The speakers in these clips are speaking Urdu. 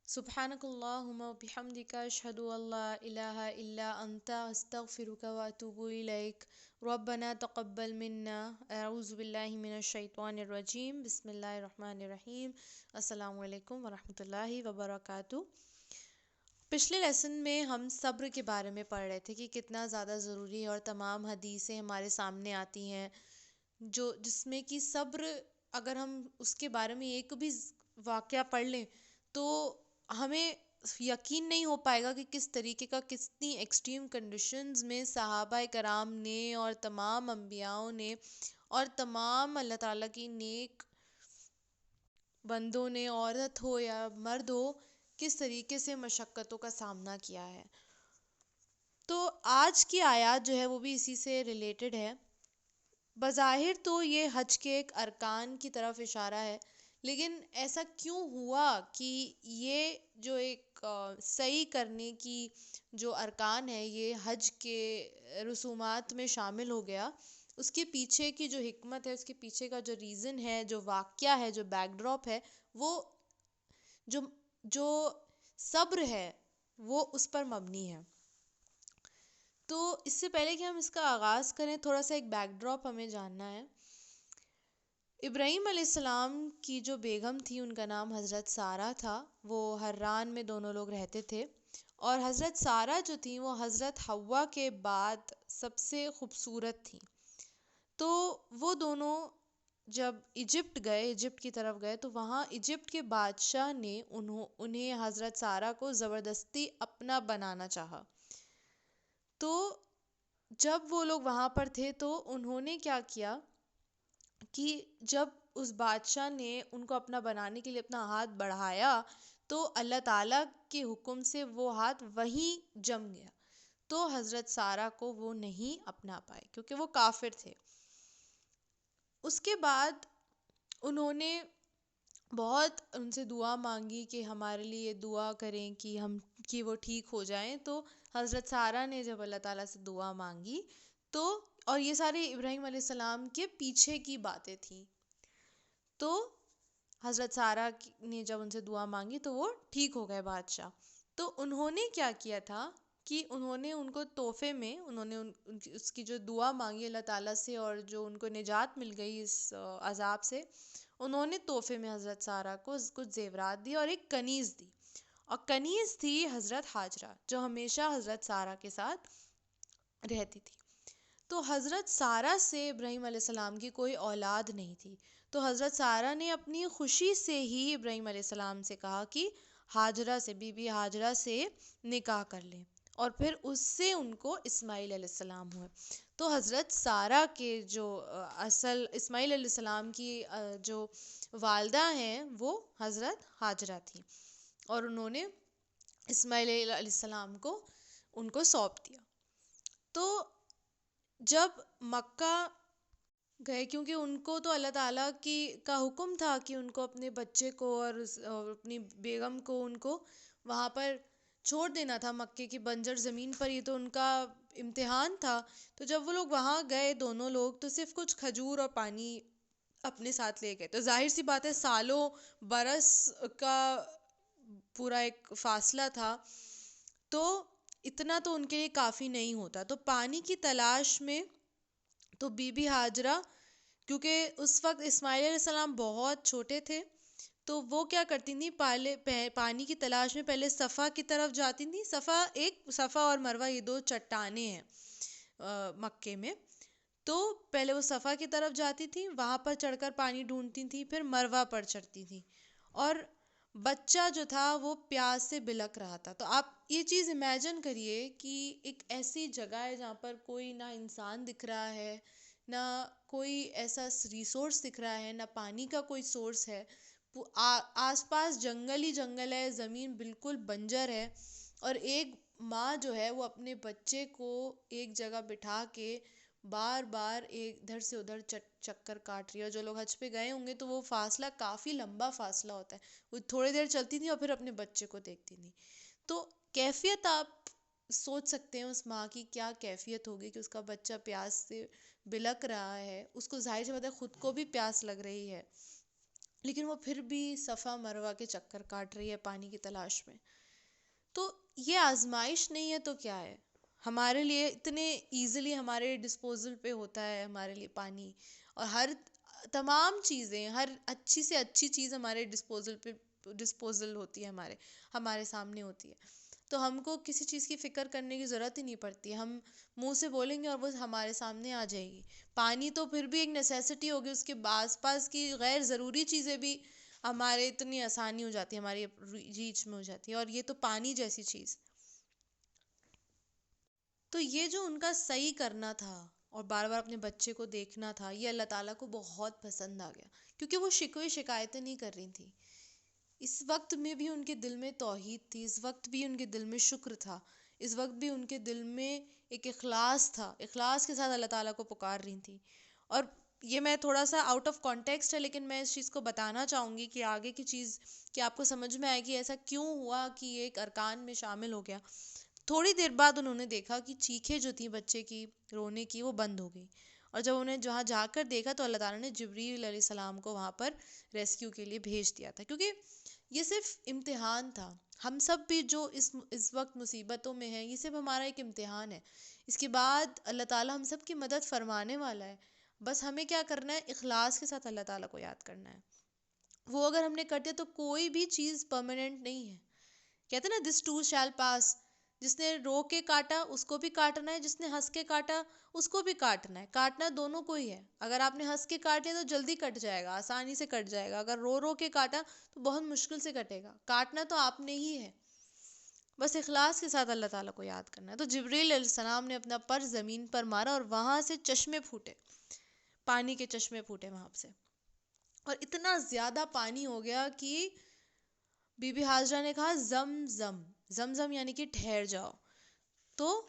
سبحانك اللهم وبحمدك أشهد أن لا إله إلا أنت أستغفرك وأتوب إليك ربنا تقبل منا أعوذ بالله من الشیطان الرجیم بسم اللہ الرحمن الرحیم السلام علیکم ورحمۃ اللہ وبرکاتہ۔ پچھلے لیسن میں ہم صبر کے بارے میں پڑھ رہے تھے کہ کتنا زیادہ ضروری ہے، اور تمام حدیثیں ہمارے سامنے آتی ہیں جس میں کہ صبر، اگر ہم اس کے بارے میں ایک بھی واقعہ پڑھ لیں تو ہمیں یقین نہیں ہو پائے گا کہ کس طریقے کا، کتنی ایکسٹریم کنڈیشنز میں صحابہ کرام نے اور تمام انبیاءوں نے اور تمام اللہ تعالیٰ کی نیک بندوں نے، عورت ہو یا مرد ہو، کس طریقے سے مشقتوں کا سامنا کیا ہے۔ تو آج کی آیات جو ہے وہ بھی اسی سے ریلیٹڈ ہے۔ بظاہر تو یہ حج کے ایک ارکان کی طرف اشارہ ہے، لیکن ایسا کیوں ہوا کہ یہ جو ایک صحیح کرنے کی جو ارکان ہے یہ حج کے رسومات میں شامل ہو گیا؟ اس کے پیچھے کی جو حکمت ہے، اس کے پیچھے کا جو ریزن ہے، جو واقعہ ہے، جو بیک ڈراپ ہے، وہ جو جو صبر ہے وہ اس پر مبنی ہے۔ تو اس سے پہلے کہ ہم اس کا آغاز کریں، تھوڑا سا ایک بیک ڈراپ ہمیں جاننا ہے۔ ابراہیم علیہ السلام کی جو بیگم تھی ان کا نام حضرت سارہ تھا، وہ حران میں دونوں لوگ رہتے تھے، اور حضرت سارہ جو تھیں وہ حضرت حوا کے بعد سب سے خوبصورت تھیں۔ تو وہ دونوں جب ایجپٹ کی طرف گئے تو وہاں ایجپٹ کے بادشاہ نے انہیں حضرت سارہ کو زبردستی اپنا بنانا چاہا۔ تو جب وہ لوگ وہاں پر تھے تو انہوں نے کیا کیا کہ جب اس بادشاہ نے ان کو اپنا بنانے کے لیے اپنا ہاتھ بڑھایا تو اللہ تعالیٰ کے حکم سے وہ ہاتھ وہیں جم گیا، تو حضرت سارہ کو وہ نہیں اپنا پائے کیونکہ وہ کافر تھے۔ اس کے بعد انہوں نے بہت ان سے دعا مانگی کہ ہمارے لیے دعا کریں کہ وہ ٹھیک ہو جائیں۔ تو حضرت سارہ نے جب اللہ تعالیٰ سے دعا مانگی تو، اور یہ سارے ابراہیم علیہ السلام کے پیچھے کی باتیں تھیں، تو حضرت سارہ نے جب ان سے دعا مانگی تو وہ ٹھیک ہو گئے بادشاہ۔ تو انہوں نے کیا کیا تھا کہ انہوں نے ان کو تحفے میں اس کی جو دعا مانگی اللہ تعالیٰ سے اور جو ان کو نجات مل گئی اس عذاب سے، انہوں نے تحفے میں حضرت سارہ کو کچھ زیورات دی اور ایک کنیز دی، اور کنیز تھی حضرت ہاجرہ جو ہمیشہ حضرت سارہ کے ساتھ رہتی تھی۔ تو حضرت سارہ سے ابراہیم علیہ السلام کی کوئی اولاد نہیں تھی، تو حضرت سارہ نے اپنی خوشی سے ہی ابراہیم علیہ السلام سے کہا کہ ہاجرہ سے، بی بی ہاجرہ سے نکاح کر لیں، اور پھر اس سے ان کو اسماعیل علیہ السلام ہوئے۔ تو حضرت سارہ کے جو اصل اسماعیل علیہ السلام کی جو والدہ ہیں وہ حضرت ہاجرہ تھیں، اور انہوں نے اسماعیل علیہ السلام کو ان کو سونپ دیا۔ تو جب مکہ گئے، کیونکہ ان کو تو اللہ تعالیٰ کا حکم تھا کہ ان کو اپنے بچے کو اور اپنی بیگم کو ان کو وہاں پر چھوڑ دینا تھا مکے کی بنجر زمین پر، یہ تو ان کا امتحان تھا۔ تو جب وہ لوگ وہاں گئے دونوں لوگ تو صرف کچھ کھجور اور پانی اپنے ساتھ لے گئے، تو ظاہر سی بات ہے سالوں برس کا پورا ایک فاصلہ تھا، تو اتنا تو ان کے لیے کافی نہیں ہوتا۔ تو پانی کی تلاش میں تو بی بی ہاجرہ، کیونکہ اس وقت اسماعیل علیہ السلام بہت چھوٹے تھے، تو وہ کیا کرتی تھیں، پانی کی تلاش میں پہلے صفا کی طرف جاتی تھیں۔ صفا اور مروہ یہ دو چٹانیں ہیں مکے میں، تو پہلے وہ صفا کی طرف جاتی تھیں، وہاں پر چڑھ کر پانی ڈھونڈتی تھیں، پھر مروہ پر چڑھتی تھیں، اور بچہ جو تھا وہ پیاس سے بلک رہا تھا۔ تو آپ یہ چیز امیجن کریے کہ ایک ایسی جگہ ہے جہاں پر کوئی نہ انسان دکھ رہا ہے، نہ کوئی ایسا ریسورس دکھ رہا ہے، نہ پانی کا کوئی سورس ہے، آس پاس جنگل ہی جنگل ہے، زمین بالکل بنجر ہے، اور ایک ماں جو ہے وہ اپنے بچے کو ایک جگہ بٹھا کے بار بار ادھر سے ادھر چکر کاٹ رہی ہے۔ اور جو لوگ حج پہ گئے ہوں گے تو وہ فاصلہ کافی لمبا فاصلہ ہوتا ہے، وہ تھوڑی دیر چلتی تھیں اور پھر اپنے بچے کو دیکھتی تھیں۔ تو کیفیت آپ سوچ سکتے ہیں اس ماں کی کیا کیفیت ہوگی کہ اس کا بچہ پیاس سے بلک رہا ہے، اس کو ظاہر سی بات ہے خود کو بھی پیاس لگ رہی ہے، لیکن وہ پھر بھی صفا مروہ کے چکر کاٹ رہی ہے پانی کی تلاش میں. تو یہ آزمائش نہیں ہے تو کیا ہے؟ ہمارے لیے اتنے ایزیلی ہمارے ڈسپوزل پہ ہوتا ہے ہمارے لیے پانی، اور ہر تمام چیزیں، ہر اچھی سے اچھی چیز ہمارے ڈسپوزل ہوتی ہے، ہمارے سامنے ہوتی ہے. تو ہم کو کسی چیز کی فکر کرنے کی ضرورت ہی نہیں پڑتی. ہم منہ سے بولیں گے اور وہ ہمارے سامنے آ جائے گی. پانی تو پھر بھی ایک نیسیسٹی ہوگی، اس کے آس پاس کی غیر ضروری چیزیں بھی ہمارے اتنی آسانی ہو جاتی ہے، ہماری ریچ میں ہو جاتی ہے، اور یہ تو پانی جیسی چیز. تو یہ جو ان کا صحیح کرنا تھا اور بار بار اپنے بچے کو دیکھنا تھا، یہ اللہ تعالیٰ کو بہت پسند آ گیا، کیونکہ وہ شکوے شکایتیں نہیں کر رہی تھیں. اس وقت میں بھی ان کے دل میں توحید تھی، اس وقت بھی ان کے دل میں شکر تھا، اس وقت بھی ان کے دل میں ایک اخلاص تھا، اخلاص کے ساتھ اللہ تعالیٰ کو پکار رہی تھیں. اور یہ میں تھوڑا سا آؤٹ آف کانٹیکسٹ ہے، لیکن میں اس چیز کو بتانا چاہوں گی کہ آگے کی چیز کہ آپ کو سمجھ میں آئے کہ ایسا کیوں ہوا کہ یہ ایک ارکان میں شامل ہو گیا. تھوڑی دیر بعد انہوں نے دیکھا کہ چیخیں جو تھیں بچے کی رونے کی وہ بند ہو گئی، اور جب انہیں جہاں جا کر دیکھا تو اللہ تعالیٰ نے جبریل علیہ السلام کو وہاں پر ریسکیو کے لیے بھیج دیا تھا، کیونکہ یہ صرف امتحان تھا. ہم سب بھی جو اس وقت مصیبتوں میں ہیں، یہ صرف ہمارا ایک امتحان ہے. اس کے بعد اللہ تعالیٰ ہم سب کی مدد فرمانے والا ہے. بس ہمیں کیا کرنا ہے؟ اخلاص کے ساتھ اللہ تعالیٰ کو یاد کرنا ہے. وہ اگر ہم نے کر دیا تو کوئی بھی چیز پرماننٹ نہیں ہے. کہتے ہیں نا دس ٹو شیل پاس. جس نے رو کے کاٹا اس کو بھی کاٹنا ہے، جس نے ہنس کے کاٹا اس کو بھی کاٹنا ہے. کاٹنا دونوں کو ہی ہے. اگر آپ نے ہنس کے کاٹے تو جلدی کٹ جائے گا، آسانی سے کٹ جائے گا. اگر رو رو کے کاٹا تو بہت مشکل سے کٹے گا. کاٹنا تو آپ نے ہی ہے. بس اخلاص کے ساتھ اللہ تعالیٰ کو یاد کرنا ہے. تو جبریل علیہ السلام نے اپنا پر زمین پر مارا اور وہاں سے چشمے پھوٹے، پانی کے چشمے پھوٹے وہاں سے. اور اتنا زیادہ پانی ہو گیا کہ بی بی ہاجرہ نے کہا زم زم، زم زم یعنی کہ ٹھہر جاؤ. تو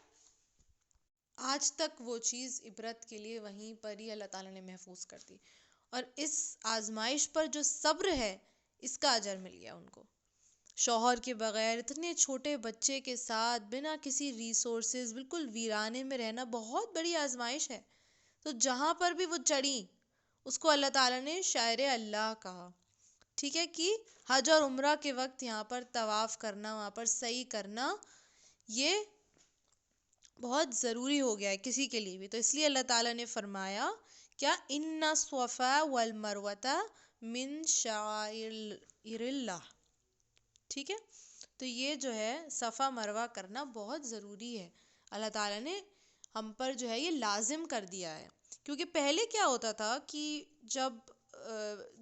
آج تک وہ چیز عبرت کے لیے وہیں پر ہی اللہ تعالیٰ نے محفوظ کر دی. اور اس آزمائش پر جو صبر ہے اس کا اجر مل گیا ان کو. شوہر کے بغیر اتنے چھوٹے بچے کے ساتھ بنا کسی ریسورسز بالکل ویرانے میں رہنا بہت بڑی آزمائش ہے. تو جہاں پر بھی وہ چڑھیں اس کو اللہ تعالیٰ نے شاعر اللہ کہا. ٹھیک ہے کہ حج اور عمرہ کے وقت یہاں پر طواف کرنا، وہاں پر سعی کرنا، یہ بہت ضروری ہو گیا ہے کسی کے لیے بھی. تو اس لیے اللہ تعالیٰ نے فرمایا کیا ان الصفا والمروہ من شعائر اللہ. ٹھیک ہے، تو یہ جو ہے صفا مروہ کرنا بہت ضروری ہے. اللہ تعالیٰ نے ہم پر جو ہے یہ لازم کر دیا ہے. کیونکہ پہلے کیا ہوتا تھا کہ جب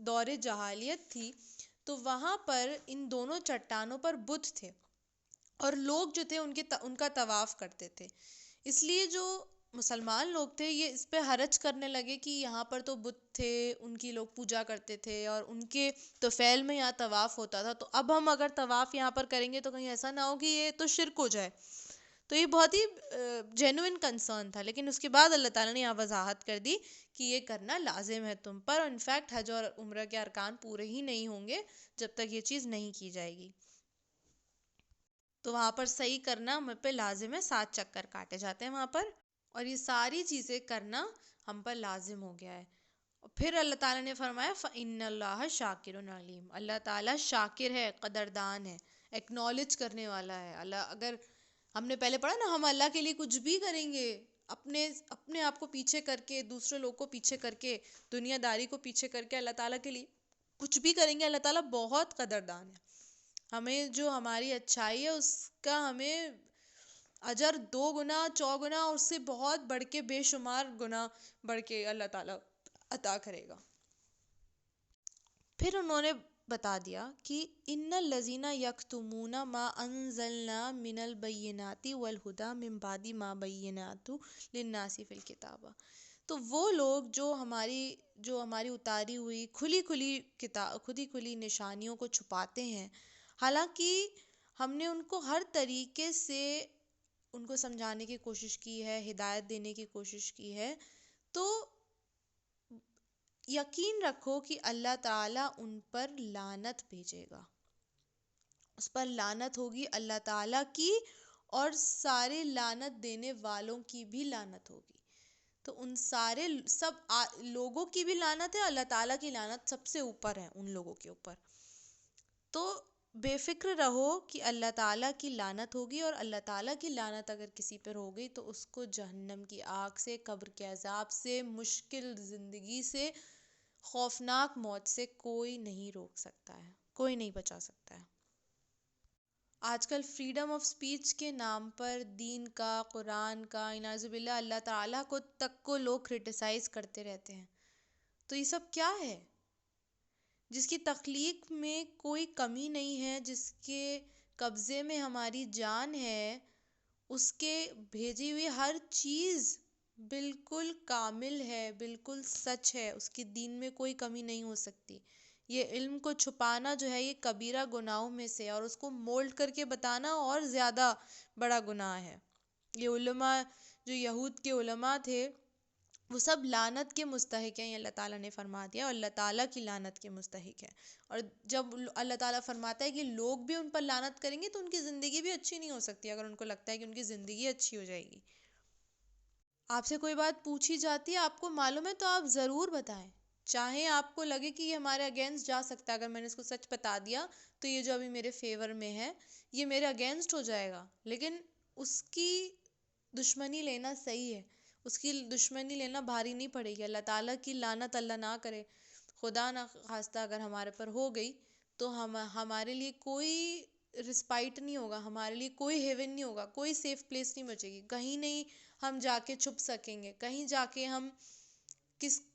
دور جہالیت تھی تو وہاں پر ان دونوں چٹانوں پر بت تھے، اور لوگ جو تھے ان کا طواف کرتے تھے. اس لیے جو مسلمان لوگ تھے یہ اس پہ حرج کرنے لگے کہ یہاں پر تو بت تھے، ان کی لوگ پوجا کرتے تھے اور ان کے طفیل میں یہاں طواف ہوتا تھا، تو اب ہم اگر طواف یہاں پر کریں گے تو کہیں ایسا نہ ہو کہ یہ تو شرک ہو جائے. تو یہ بہت ہی جینوئن کنسرن تھا. لیکن اس کے بعد اللہ تعالیٰ نے یہاں وضاحت کر دی کہ یہ کرنا لازم ہے تم پر، اور انفیکٹ حج اور عمرہ کے ارکان پورے ہی نہیں ہوں گے جب تک یہ چیز نہیں کی جائے گی. تو وہاں پر صحیح کرنا ہم پہ لازم ہے، 7 چکر کاٹے جاتے ہیں وہاں پر، اور یہ ساری چیزیں کرنا ہم پر لازم ہو گیا ہے. پھر اللہ تعالیٰ نے فرمایا فَإِنَّ اللَّهَ شَاكِرٌ عَلِيمٌ. اللہ تعالیٰ شاکر ہے، قدردان ہے، ایکنالج کرنے والا ہے. اللہ اگر ہم نے پہلے پڑھا نا، ہم اللہ کے لیے کچھ بھی کریں گے، اپنے آپ کو پیچھے کر کے، دوسرے لوگ کو پیچھے کر کے، دنیا داری کو پیچھے کر کے اللہ تعالیٰ کے لیے کچھ بھی کریں گے، اللہ تعالیٰ بہت قدردان ہے. ہمیں جو ہماری اچھائی ہے اس کا ہمیں اجر 2 گنا 4 گنا اور اس سے بہت بڑھ کے بے شمار گنا بڑھ کے اللہ تعالیٰ عطا کرے گا. پھر انہوں نے بتا دیا کہ ان الذین یکتمون ما انزلنا من البینات والہدی من بعد ما بیناہ للناس فی الکتاب. تو وہ لوگ جو ہماری اتاری ہوئی کھلی نشانیوں کو چھپاتے ہیں، حالانکہ ہم نے ان کو ہر طریقے سے ان کو سمجھانے کی کوشش کی ہے، ہدایت دینے کی کوشش کی ہے، تو یقین رکھو کہ اللہ تعالیٰ ان پر لعنت بھیجے گا. اس پر لعنت ہوگی اللہ تعالیٰ کی، اور سارے لعنت دینے والوں کی بھی لعنت ہوگی. تو ان سارے لوگوں کی بھی لعنت ہے، اللہ تعالیٰ کی لعنت سب سے اوپر ہے ان لوگوں کے اوپر. تو بے فکر رہو کہ اللہ تعالیٰ کی لعنت ہوگی، اور اللہ تعالیٰ کی لعنت اگر کسی پر ہو گئی تو اس کو جہنم کی آگ سے، قبر کے عذاب سے، مشکل زندگی سے، خوفناک موت سے کوئی نہیں روک سکتا ہے، کوئی نہیں بچا سکتا ہے. آج کل فریڈم آف سپیچ کے نام پر دین کا، قرآن کا، نعوذ باللہ اللہ تعالیٰ کو لوگ کرٹیسائز کرتے رہتے ہیں. تو یہ سب کیا ہے؟ جس کی تخلیق میں کوئی کمی نہیں ہے، جس کے قبضے میں ہماری جان ہے، اس کے بھیجی ہوئی ہر چیز بالکل کامل ہے، بالکل سچ ہے، اس کے دین میں کوئی کمی نہیں ہو سکتی. یہ علم کو چھپانا جو ہے یہ کبیرہ گناہوں میں سے، اور اس کو مولڈ کر کے بتانا اور زیادہ بڑا گناہ ہے. یہ علماء جو یہود کے علماء تھے وہ سب لعنت کے مستحق ہیں، یہ اللہ تعالیٰ نے فرما دیا، اور اللہ تعالیٰ کی لعنت کے مستحق ہیں. اور جب اللہ تعالیٰ فرماتا ہے کہ لوگ بھی ان پر لعنت کریں گے تو ان کی زندگی بھی اچھی نہیں ہو سکتی، اگر ان کو لگتا ہے کہ ان کی زندگی اچھی ہو جائے گی. آپ سے کوئی بات پوچھی جاتی ہے، آپ کو معلوم ہے تو آپ ضرور بتائیں، چاہے آپ کو لگے کہ یہ ہمارے اگینسٹ جا سکتا ہے. اگر میں نے اس کو سچ بتا دیا تو یہ جو ابھی میرے فیور میں ہے یہ میرے اگینسٹ ہو جائے گا، لیکن اس کی دشمنی لینا صحیح ہے، اس کی دشمنی لینا بھاری نہیں پڑے گی. اللہ تعالیٰ کی لعنت اللہ نہ کرے، خدا نہ خواستہ اگر ہمارے پر ہو گئی تو ہمارے لیے کوئی رسپائٹ نہیں ہوگا، ہمارے لیے کوئی ہیون نہیں ہوگا، کوئی سیف پلیس نہیں بچے گی، کہیں نہیں ہم جا کے چھپ سکیں گے، کہیں جا کے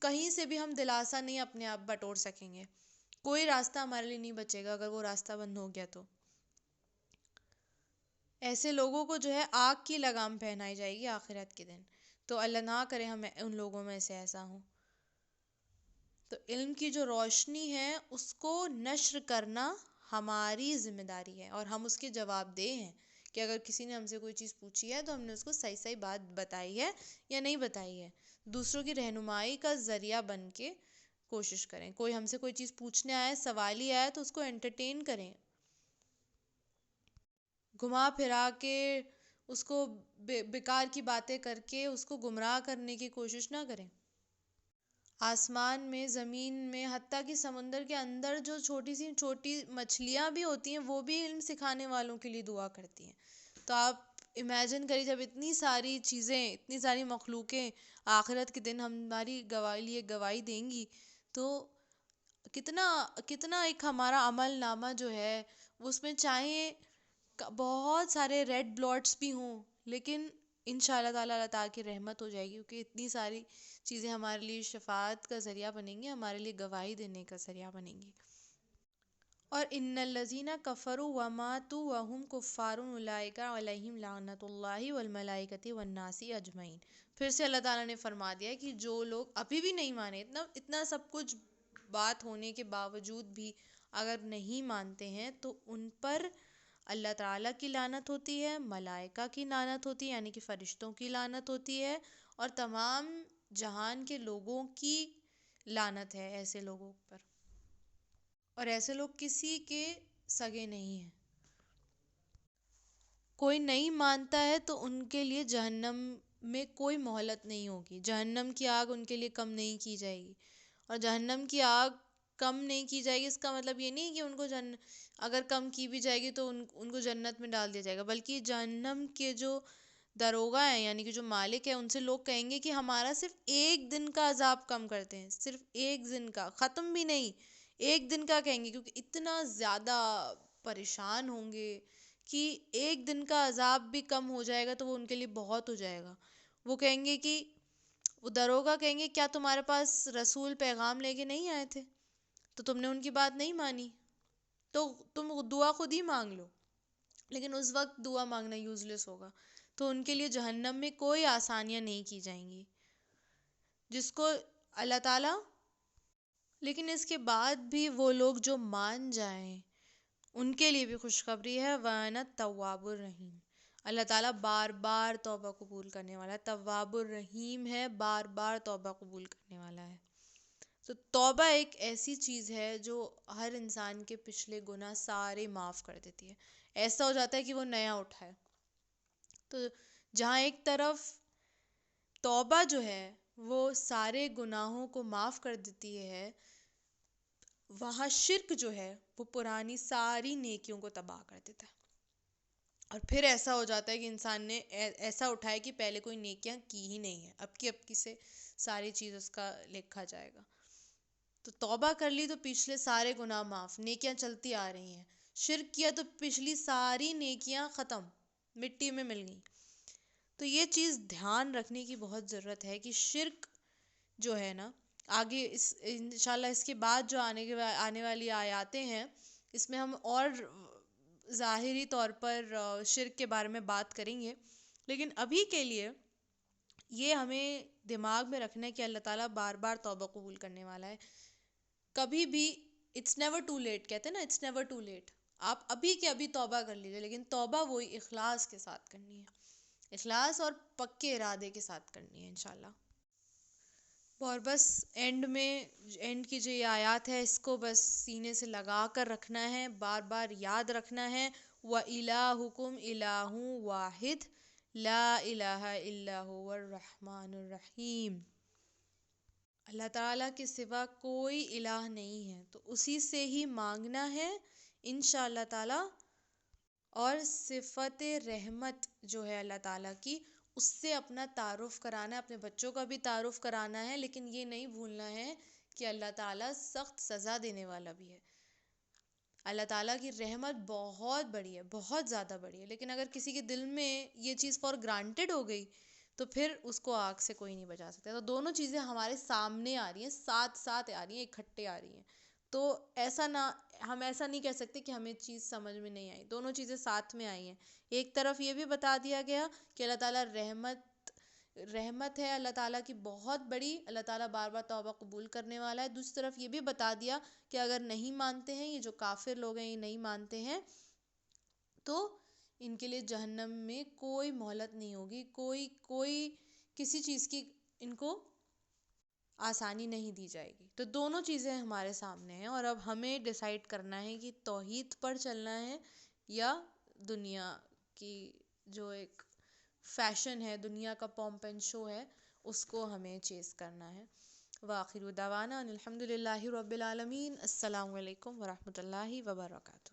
کہیں سے بھی ہم دلاسا نہیں اپنے آپ بٹور سکیں گے. کوئی راستہ ہمارے لیے نہیں بچے گا اگر وہ راستہ بند ہو گیا تو. ایسے لوگوں کو جو ہے آگ کی لگام پہنائی جائے گی آخرت کے دن. تو اللہ نہ کرے ہم ان لوگوں میں سے ایسا ہوں. تو علم کی جو روشنی ہے اس کو نشر کرنا ہماری ذمہ داری ہے، اور ہم اس کے جواب دہ ہیں کہ اگر کسی نے ہم سے کوئی چیز پوچھی ہے تو ہم نے اس کو صحیح صحیح بات بتائی ہے یا نہیں بتائی ہے. دوسروں کی رہنمائی کا ذریعہ بن کے کوشش کریں. کوئی ہم سے کوئی چیز پوچھنے آئے، سوال ہی آیا تو اس کو انٹرٹین کریں، گھما پھرا کے اس کو بیکار کی باتیں کر کے اس کو گمراہ کرنے کی کوشش نہ کریں. آسمان میں، زمین میں، حتیٰ کہ سمندر کے اندر جو چھوٹی سی چھوٹی مچھلیاں بھی ہوتی ہیں وہ بھی علم سکھانے والوں کے لیے دعا کرتی ہیں. تو آپ امیجن کریے جب اتنی ساری چیزیں، اتنی ساری مخلوقیں آخرت کے دن ہماری گواہی دیں گی تو کتنا ایک ہمارا عمل نامہ جو ہے اس میں چاہے بہت سارے ریڈ بلاٹس بھی ہوں، لیکن انشاءاللہ تعالیٰ اللہ تعالیٰ کی رحمت ہو جائے گی، کیونکہ اتنی ساری چیزیں ہمارے لیے شفاعت کا ذریعہ بنیں گی، ہمارے لیے گواہی دینے کا ذریعہ بنیں گی. اور ان الذین کفروا وماتوا وهم کفار اولئک علیہم لعنۃ اللہ والملائکۃ والناس اجمعین. پھر سے اللہ تعالیٰ نے فرما دیا کہ جو لوگ ابھی بھی نہیں مانے، اتنا سب کچھ بات ہونے کے باوجود بھی اگر نہیں مانتے ہیں تو ان پر اللہ تعالیٰ کی لعنت ہوتی ہے، ملائکہ کی لعنت ہوتی ہے یعنی کہ فرشتوں کی لعنت ہوتی ہے، اور تمام جہان کے لوگوں کی لعنت ہے ایسے لوگوں پر. اور ایسے لوگ کسی کے سگے نہیں ہیں. کوئی نہیں مانتا ہے تو ان کے لیے جہنم میں کوئی مہلت نہیں ہوگی، جہنم کی آگ ان کے لیے کم نہیں کی جائے گی. اور جہنم کی آگ کم نہیں کی جائے گی اس کا مطلب یہ نہیں کہ ان کو اگر کم کی بھی جائے گی تو ان کو جنت میں ڈال دیا جائے گا، بلکہ جہنم کے جو داروغہ ہیں یعنی کہ جو مالک ہیں ان سے لوگ کہیں گے کہ ہمارا صرف ایک دن کا عذاب کم کرتے ہیں، صرف ایک دن کا، ختم بھی نہیں، ایک دن کا کہیں گے، کیونکہ اتنا زیادہ پریشان ہوں گے کہ ایک دن کا عذاب بھی کم ہو جائے گا تو وہ ان کے لیے بہت ہو جائے گا. وہ کہیں گے کہ وہ داروغہ کہیں گے کیا تمہارے پاس رسول پیغام لے کے نہیں آئے تھے تو تم نے ان کی بات نہیں مانی، تو تم دعا خود ہی مانگ لو. لیکن اس وقت دعا مانگنا یوز لیس ہوگا. تو ان کے لیے جہنم میں کوئی آسانیاں نہیں کی جائیں گی جس کو اللہ تعالیٰ. لیکن اس کے بعد بھی وہ لوگ جو مان جائیں ان کے لیے بھی خوشخبری ہے، وَأَنَا التَّوَّابُ الرَّحِيمُ. اللہ تعالیٰ بار بار توبہ قبول کرنے والا ہے، تواب الرحیم ہے، بار بار توبہ قبول کرنے والا ہے. تو توبہ ایک ایسی چیز ہے جو ہر انسان کے پچھلے گناہ سارے معاف کر دیتی ہے، ایسا ہو جاتا ہے کہ وہ نیا اٹھائے. تو جہاں ایک طرف توبہ جو ہے وہ سارے گناہوں کو معاف کر دیتی ہے، وہاں شرک جو ہے وہ پرانی ساری نیکیوں کو تباہ کر دیتا ہے، اور پھر ایسا ہو جاتا ہے کہ انسان نے ایسا اٹھایا کہ پہلے کوئی نیکیاں کی ہی نہیں ہیں، اب کی سے ساری چیز اس کا لکھا جائے گا۔ تو توبہ کر لی تو پچھلے سارے گناہ معاف، نیکیاں چلتی آ رہی ہیں۔ شرک کیا تو پچھلی ساری نیکیاں ختم، مٹی میں مل گئیں۔ تو یہ چیز دھیان رکھنے کی بہت ضرورت ہے کہ شرک جو ہے نا، آگے انشاءاللہ اس کے بعد جو آنے والی آیاتیں ہیں، اس میں ہم اور ظاہری طور پر شرک کے بارے میں بات کریں گے، لیکن ابھی کے لیے یہ ہمیں دماغ میں رکھنا ہے کہ اللہ تعالیٰ بار بار توبہ قبول کرنے والا ہے، کبھی بھی اٹس نیور ٹو لیٹ، کہتے ہیں نا اٹس نیور ٹو لیٹ، آپ ابھی کے ابھی توبہ کر لیجیے، لیکن توبہ وہی اخلاص کے ساتھ کرنی ہے، اخلاص اور پکے ارادے کے ساتھ کرنی ہے انشاءاللہ۔ اور بس اینڈ کی جو یہ آیات ہے، اس کو بس سینے سے لگا کر رکھنا ہے، بار بار یاد رکھنا ہے، وَإِلَٰهُكُمْ إِلَٰهٌ وَاحِدٌ لَا إِلَٰهَ إِلَّا هُوَ الرَّحْمَٰنُ الرَّحِيمُ۔ اللہ تعالیٰ کے سوا کوئی الہ نہیں ہے، تو اسی سے ہی مانگنا ہے انشاءاللہ تعالیٰ، اور صفت رحمت جو ہے اللہ تعالیٰ کی، اس سے اپنا تعارف کرانا ہے، اپنے بچوں کا بھی تعارف کرانا ہے، لیکن یہ نہیں بھولنا ہے کہ اللہ تعالیٰ سخت سزا دینے والا بھی ہے۔ اللہ تعالیٰ کی رحمت بہت بڑی ہے، بہت زیادہ بڑی ہے، لیکن اگر کسی کے دل میں یہ چیز فار گرانٹیڈ ہو گئی تو پھر اس کو آگ سے کوئی نہیں بچا سکتا۔ تو دونوں چیزیں ہمارے سامنے آ رہی ہیں، ساتھ ساتھ آ رہی ہیں، اکٹھے آ رہی ہیں، تو ہم ایسا نہیں کہہ سکتے کہ ہمیں چیز سمجھ میں نہیں آئی، دونوں چیزیں ساتھ میں آئی ہیں۔ ایک طرف یہ بھی بتا دیا گیا کہ اللہ تعالیٰ رحمت ہے، اللہ تعالیٰ کی بہت بڑی، اللہ تعالیٰ بار بار توبہ قبول کرنے والا ہے۔ دوسری طرف یہ بھی بتا دیا کہ اگر نہیں مانتے ہیں، یہ جو کافر لوگ ہیں یہ نہیں مانتے ہیں، تو ان کے لیے جہنم میں کوئی مہلت نہیں ہوگی، کوئی کسی چیز کی ان کو آسانی نہیں دی جائے گی۔ تو دونوں چیزیں ہمارے سامنے ہیں، اور اب ہمیں ڈیسائیڈ کرنا ہے کہ توحید پر چلنا ہے یا دنیا کی جو ایک فیشن ہے، دنیا کا پومپ اینڈ شو ہے، اس کو ہمیں چیز کرنا ہے۔ وآخر دعوانا ان الحمد للہ رب العالمین۔ السلام علیکم ورحمۃ اللہ وبرکاتہ۔